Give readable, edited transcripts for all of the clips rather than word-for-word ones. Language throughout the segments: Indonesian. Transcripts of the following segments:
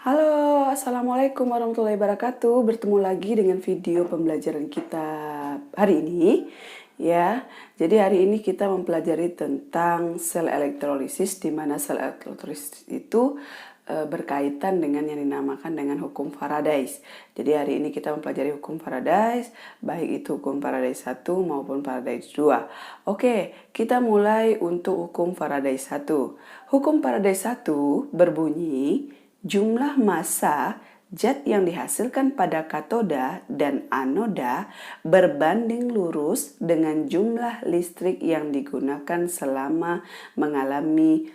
Halo, Assalamualaikum warahmatullahi wabarakatuh. Bertemu lagi dengan video pembelajaran kita hari ini. Ya, jadi hari ini kita mempelajari tentang sel elektrolisis, di mana sel elektrolisis itu berkaitan dengan yang dinamakan dengan hukum Faraday. Jadi hari ini kita mempelajari hukum Faraday, baik itu hukum Faraday 1 maupun Faraday 2. Oke, kita mulai untuk hukum Faraday 1. Hukum Faraday 1 berbunyi, jumlah massa zat yang dihasilkan pada katoda dan anoda berbanding lurus dengan jumlah listrik yang digunakan selama mengalami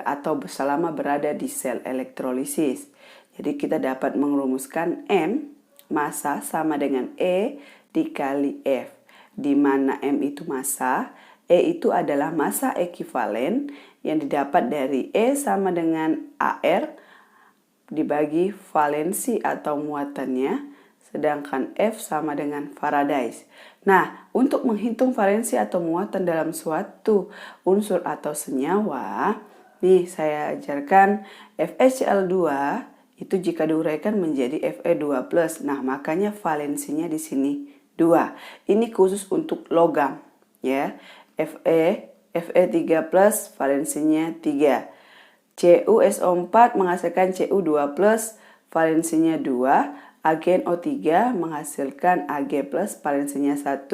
atau selama berada di sel elektrolisis. Jadi kita dapat merumuskan M massa sama dengan E dikali F, di mana M itu massa, E itu adalah massa ekivalen yang didapat dari E sama dengan AR dibagi valensi atau muatannya, sedangkan F sama dengan Faraday. Nah, untuk menghitung valensi atau muatan dalam suatu unsur atau senyawa, nih saya ajarkan FeCl2 itu jika diuraikan menjadi Fe2+. Nah, makanya valensinya di sini 2. Ini khusus untuk logam, ya. Fe3+ valensinya 3. CuSO4 menghasilkan Cu2+, valensinya 2. AgNO3 menghasilkan Ag+, valensinya 1.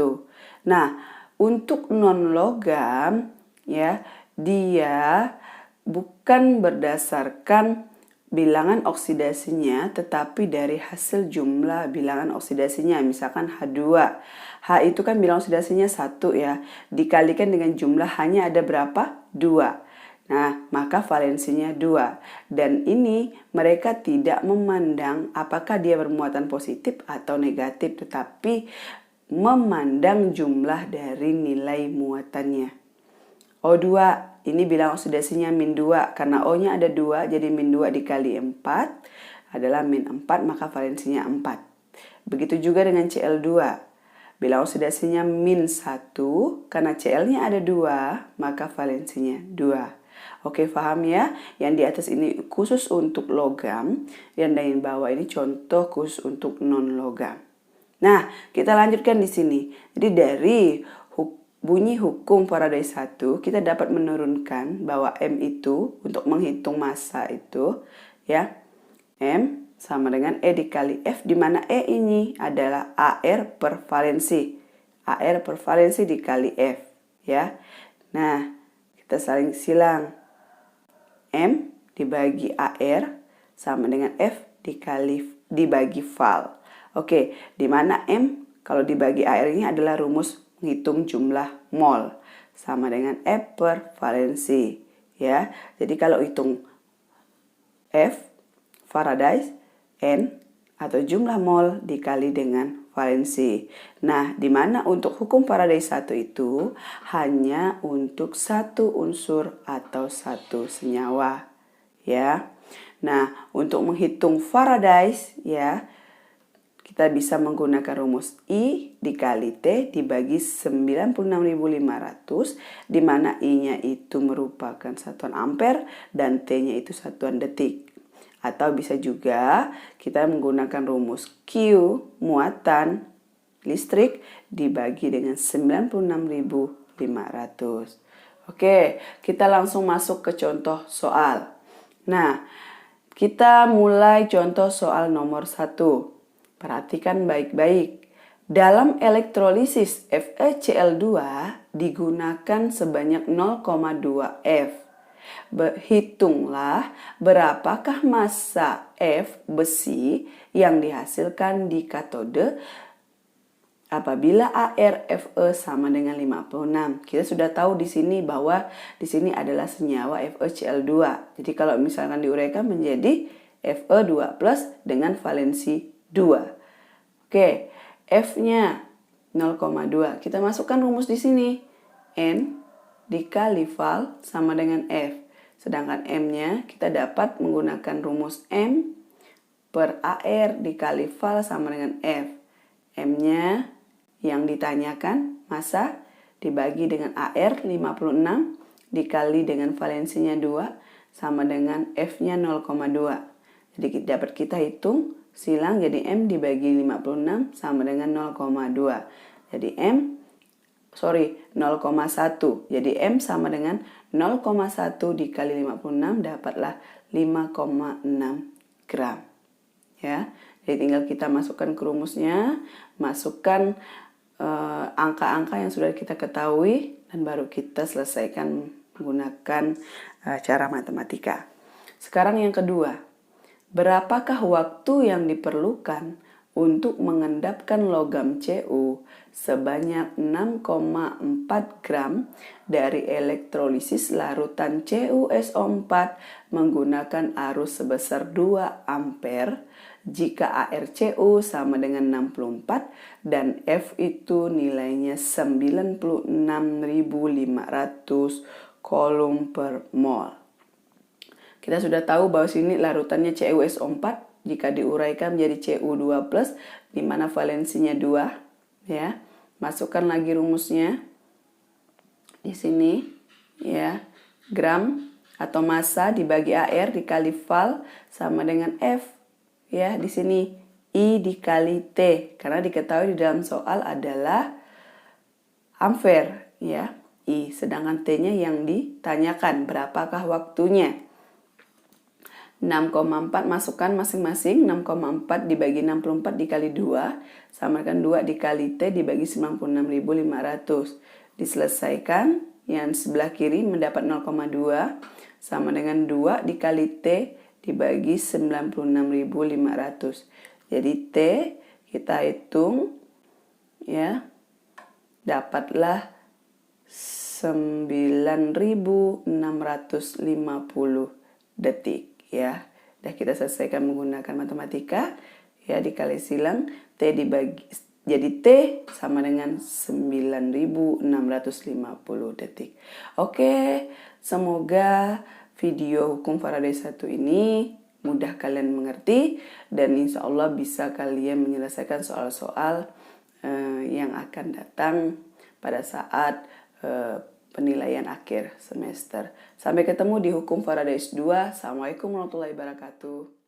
Nah, untuk non-logam, ya, dia bukan berdasarkan bilangan oksidasinya, tetapi dari hasil jumlah bilangan oksidasinya. Misalkan H2. H itu kan bilangan oksidasinya 1 ya, dikalikan dengan jumlah hanya ada berapa? 2. Nah, maka valensinya 2. Dan ini mereka tidak memandang apakah dia bermuatan positif atau negatif, tetapi memandang jumlah dari nilai muatannya. O2, ini bilangan oksidasinya -2. Karena O-nya ada 2, jadi -2 dikali 4 adalah -4, maka valensinya 4. Begitu juga dengan Cl2. Bilangan oksidasinya -1, karena Cl-nya ada 2, maka valensinya 2. Oke, paham ya? Yang di atas ini khusus untuk logam, yang di bawah ini contoh khusus untuk non-logam. Nah, kita lanjutkan di sini. Jadi dari bunyi hukum Faraday 1, kita dapat menurunkan bahwa M itu untuk menghitung massa itu, ya, M sama dengan E dikali F, di mana E ini adalah AR per valensi. AR per valensi dikali F, ya. Nah, kita saling silang. M dibagi AR sama dengan F dibagi val. Oke, di mana M kalau dibagi AR ini adalah rumus menghitung jumlah mol sama dengan F per valensi, ya. Jadi kalau hitung F Faraday N atau jumlah mol dikali dengan valensi. Nah, di mana untuk hukum Faraday 1 itu hanya untuk satu unsur atau satu senyawa, ya. Nah, untuk menghitung Faraday, ya, kita bisa menggunakan rumus I dikali T dibagi 96.500, di mana I-nya itu merupakan satuan ampere dan T-nya itu satuan detik. Atau bisa juga kita menggunakan rumus Q muatan listrik dibagi dengan 96.500. Oke, kita langsung masuk ke contoh soal. Nah, kita mulai contoh soal nomor 1. Perhatikan baik-baik. Dalam elektrolisis FeCl2 digunakan sebanyak 0,2 F. Hitunglah berapakah massa F besi yang dihasilkan di katode apabila ArFe sama dengan 56. Kita sudah tahu di sini bahwa di sini adalah senyawa FeCl2. Jadi kalau misalkan diuraikan menjadi Fe2+ dengan valensi 2. Oke, F-nya 0,2. Kita masukkan rumus di sini. N dikali val sama dengan F. Sedangkan M-nya kita dapat menggunakan rumus M per AR dikali val sama dengan F. M-nya yang ditanyakan massa dibagi dengan AR 56 dikali dengan valensinya 2 sama dengan F-nya 0,2. Jadi dapat kita hitung silang, jadi M dibagi 56 sama dengan 0,2. Jadi 0,1. Jadi M sama dengan 0,1 dikali 56 dapatlah 5,6 gram. Ya. Jadi tinggal kita masukkan ke rumusnya, masukkan angka-angka yang sudah kita ketahui, dan baru kita selesaikan menggunakan cara matematika. Sekarang yang kedua, berapakah waktu yang diperlukan untuk mengendapkan logam Cu sebanyak 6,4 gram dari elektrolisis larutan CuSO4 menggunakan arus sebesar 2 ampere jika ArCu sama dengan 64 dan F itu nilainya 96.500 coulomb per mol. Kita sudah tahu bahwa sini larutannya CuSO4 jika diuraikan menjadi Cu2+, di mana valensinya 2, ya. Masukkan lagi rumusnya di sini, ya. Gram atau massa dibagi Ar dikali val sama dengan F. Ya, di sini I dikali T, karena diketahui di dalam soal adalah ampere, ya. I, sedangkan T-nya yang ditanyakan berapakah waktunya. 6,4 masukkan masing-masing, 6,4 dibagi 64 dikali 2 sama dengan 2 dikali T dibagi 96.500. Diselesaikan, yang sebelah kiri mendapat 0,2 sama dengan 2 dikali T dibagi 96.500. Jadi T kita hitung, ya, dapatlah 9.650 detik, ya. Udah kita selesaikan menggunakan matematika, ya, dikali silang T dibagi, jadi T sama dengan 9.650 detik. Oke, semoga video hukum Faraday 1 ini mudah kalian mengerti, dan insya Allah bisa kalian menyelesaikan soal-soal yang akan datang pada saat penilaian akhir semester. Sampai ketemu di hukum Faraday 2. Assalamualaikum warahmatullahi wabarakatuh.